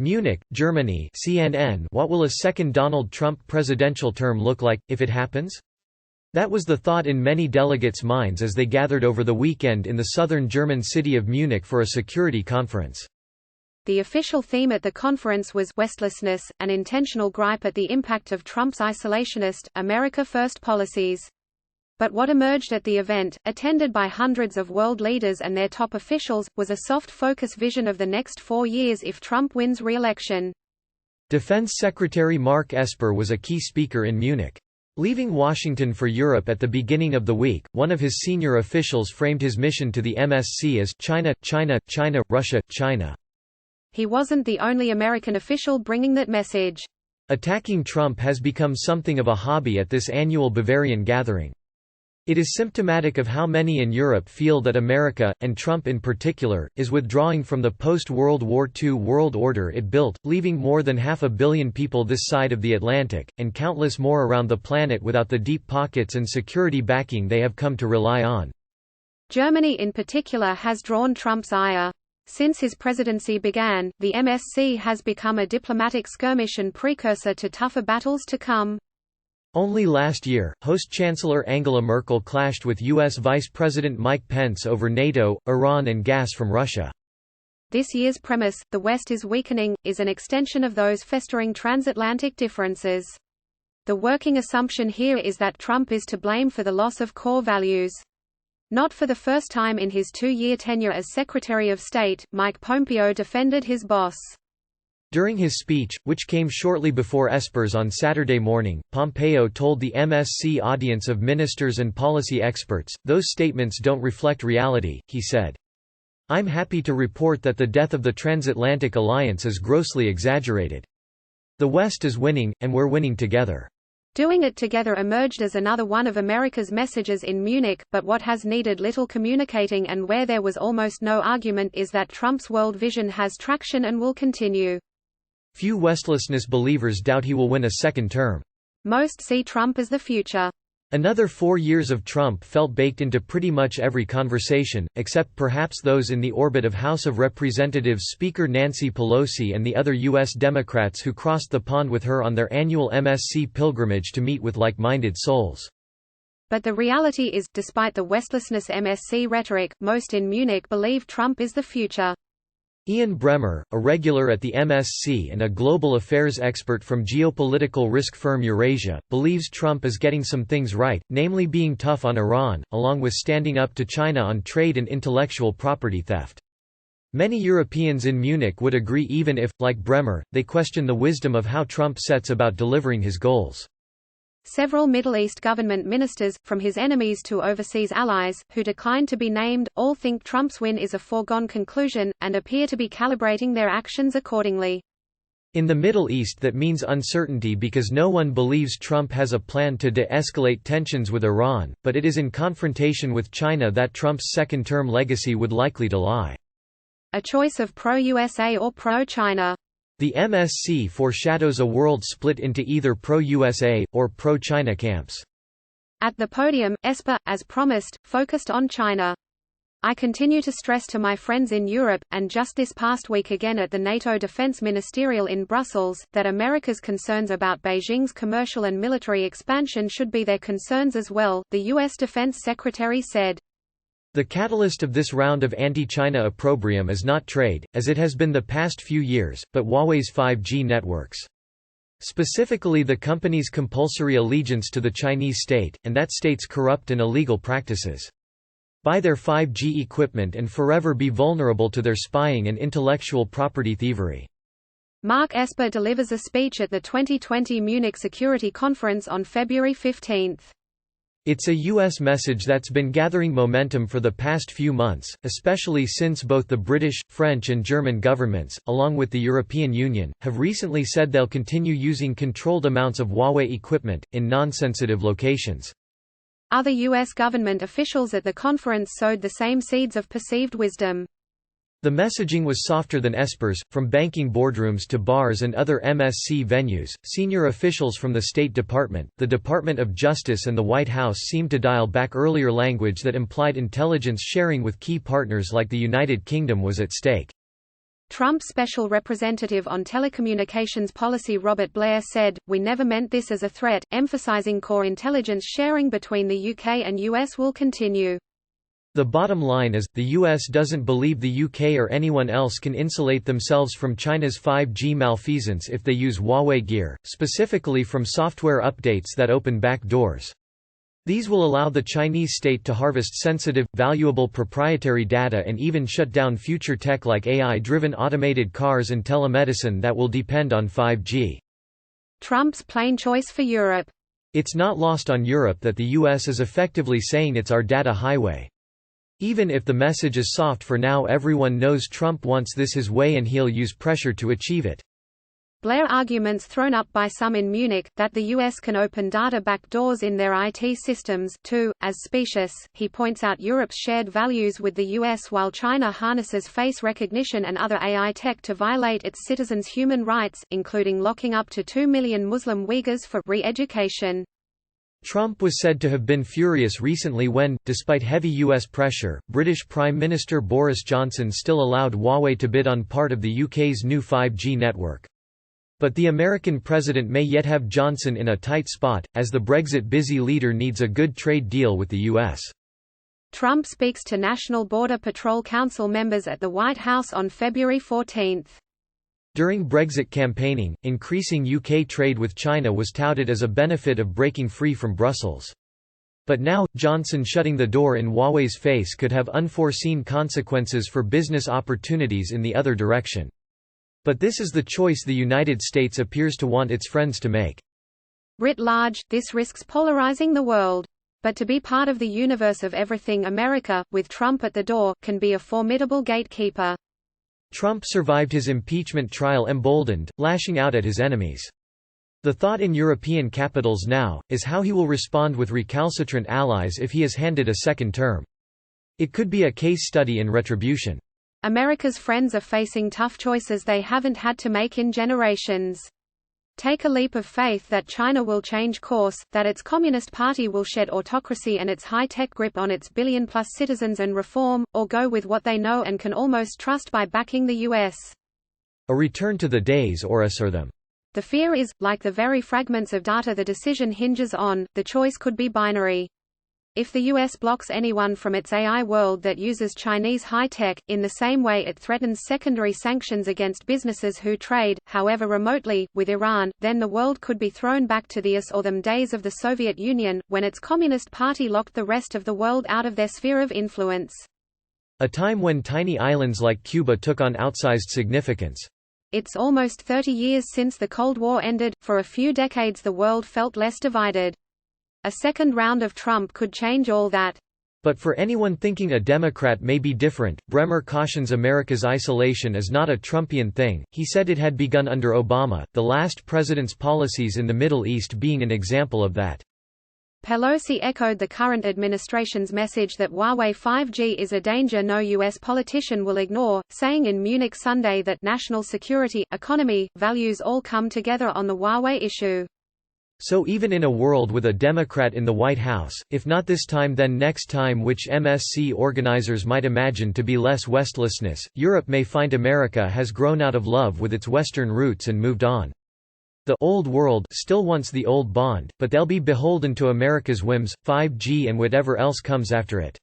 Munich, Germany CNN. What will a second Donald Trump presidential term look like, if it happens? That was the thought in many delegates' minds as they gathered over the weekend in the southern German city of Munich for a security conference. The official theme at the conference was «Westlessness», an intentional gripe at the impact of Trump's isolationist, America First policies. But what emerged at the event, attended by hundreds of world leaders and their top officials, was a soft-focus vision of the next 4 years if Trump wins re-election. Defense Secretary Mark Esper was a key speaker in Munich. Leaving Washington for Europe at the beginning of the week, one of his senior officials framed his mission to the MSC as China, China, China, Russia, China. He wasn't the only American official bringing that message. Attacking Trump has become something of a hobby at this annual Bavarian gathering. It is symptomatic of how many in Europe feel that America, and Trump in particular, is withdrawing from the post-World War II world order it built, leaving more than 500 million people this side of the Atlantic, and countless more around the planet without the deep pockets and security backing they have come to rely on. Germany in particular has drawn Trump's ire. Since his presidency began, the MSC has become a diplomatic skirmish and precursor to tougher battles to come. Only last year, host Chancellor Angela Merkel clashed with U.S. Vice President Mike Pence over NATO, Iran and gas from Russia. This year's premise, "the West is weakening," is an extension of those festering transatlantic differences. The working assumption here is that Trump is to blame for the loss of core values. Not for the first time in his 2-year tenure as Secretary of State, Mike Pompeo defended his boss. During his speech, which came shortly before Esper's on Saturday morning, Pompeo told the MSC audience of ministers and policy experts, "Those statements don't reflect reality," he said. "I'm happy to report that the death of the transatlantic alliance is grossly exaggerated. The West is winning, and we're winning together." Doing it together emerged as another one of America's messages in Munich, but what has needed little communicating and where there was almost no argument is that Trump's world vision has traction and will continue. Few Westlessness believers doubt he will win a second term. Most see Trump as the future. Another 4 years of Trump felt baked into pretty much every conversation, except perhaps those in the orbit of House of Representatives Speaker Nancy Pelosi and the other U.S. Democrats who crossed the pond with her on their annual MSC pilgrimage to meet with like-minded souls. But the reality is, despite the Westlessness MSC rhetoric, most in Munich believe Trump is the future. Ian Bremmer, a regular at the MSC and a global affairs expert from geopolitical risk firm Eurasia, believes Trump is getting some things right, namely being tough on Iran, along with standing up to China on trade and intellectual property theft. Many Europeans in Munich would agree even if, like Bremmer, they question the wisdom of how Trump sets about delivering his goals. Several Middle East government ministers, from his enemies to overseas allies, who declined to be named, all think Trump's win is a foregone conclusion, and appear to be calibrating their actions accordingly. In the Middle East that means uncertainty because no one believes Trump has a plan to de-escalate tensions with Iran, but it is in confrontation with China that Trump's second-term legacy would likely to lie. A choice of pro-USA or pro-China. The MSC foreshadows a world split into either pro-USA, or pro-China camps. At the podium, Esper, as promised, focused on China. "I continue to stress to my friends in Europe, and just this past week again at the NATO Defense Ministerial in Brussels, that America's concerns about Beijing's commercial and military expansion should be their concerns as well," the U.S. Defense Secretary said. The catalyst of this round of anti-China opprobrium is not trade, as it has been the past few years, but Huawei's 5G networks. Specifically the company's compulsory allegiance to the Chinese state, and that state's corrupt and illegal practices. Buy their 5G equipment and forever be vulnerable to their spying and intellectual property thievery. Mark Esper delivers a speech at the 2020 Munich Security Conference on February 15. It's a U.S. message that's been gathering momentum for the past few months, especially since both the British, French and German governments, along with the European Union, have recently said they'll continue using controlled amounts of Huawei equipment, in non-sensitive locations. Other U.S. government officials at the conference sowed the same seeds of perceived wisdom. The messaging was softer than Esper's. From banking boardrooms to bars and other MSC venues, senior officials from the State Department, the Department of Justice and the White House seemed to dial back earlier language that implied intelligence sharing with key partners like the United Kingdom was at stake. Trump's special representative on telecommunications policy Robert Blair said, "We never meant this as a threat," emphasizing core intelligence sharing between the UK and US will continue. The bottom line is, the US doesn't believe the UK or anyone else can insulate themselves from China's 5G malfeasance if they use Huawei gear, specifically from software updates that open back doors. These will allow the Chinese state to harvest sensitive, valuable proprietary data and even shut down future tech like AI-driven automated cars and telemedicine that will depend on 5G. Trump's plain choice for Europe. It's not lost on Europe that the US is effectively saying it's our data highway. Even if the message is soft for now, everyone knows Trump wants this his way and he'll use pressure to achieve it. Blair arguments thrown up by some in Munich, that the US can open data backdoors in their IT systems, too, as specious. He points out Europe's shared values with the US while China harnesses face recognition and other AI tech to violate its citizens' human rights, including locking up to 2 million Muslim Uyghurs for re-education. Trump was said to have been furious recently when, despite heavy US pressure, British Prime Minister Boris Johnson still allowed Huawei to bid on part of the UK's new 5G network. But the American president may yet have Johnson in a tight spot, as the Brexit-busy leader needs a good trade deal with the US. Trump speaks to National Border Patrol Council members at the White House on February 14. During Brexit campaigning, increasing UK trade with China was touted as a benefit of breaking free from Brussels. But now, Johnson shutting the door in Huawei's face could have unforeseen consequences for business opportunities in the other direction. But this is the choice the United States appears to want its friends to make. Writ large, this risks polarizing the world. But to be part of the universe of everything America, with Trump at the door, can be a formidable gatekeeper. Trump survived his impeachment trial emboldened, lashing out at his enemies. The thought in European capitals now, is how he will respond with recalcitrant allies if he is handed a second term. It could be a case study in retribution. America's friends are facing tough choices they haven't had to make in generations. Take a leap of faith that China will change course, that its Communist Party will shed autocracy and its high-tech grip on its billion-plus citizens and reform, or go with what they know and can almost trust by backing the US. A return to the days or us or them. The fear is, like the very fragments of data the decision hinges on, the choice could be binary. If the US blocks anyone from its AI world that uses Chinese high-tech, in the same way it threatens secondary sanctions against businesses who trade, however remotely, with Iran, then the world could be thrown back to the us or them days of the Soviet Union, when its Communist Party locked the rest of the world out of their sphere of influence. A time when tiny islands like Cuba took on outsized significance. It's almost 30 years since the Cold War ended. For a few decades the world felt less divided. A second round of Trump could change all that. But for anyone thinking a Democrat may be different, Bremer cautions America's isolation is not a Trumpian thing. He said it had begun under Obama, the last president's policies in the Middle East being an example of that. Pelosi echoed the current administration's message that Huawei 5G is a danger no U.S. politician will ignore, saying in Munich Sunday that national security, economy, values all come together on the Huawei issue. So even in a world with a Democrat in the White House, if not this time then next time, which MSC organizers might imagine to be less Westlessness, Europe may find America has grown out of love with its Western roots and moved on. The old world still wants the old bond, but they'll be beholden to America's whims, 5G and whatever else comes after it.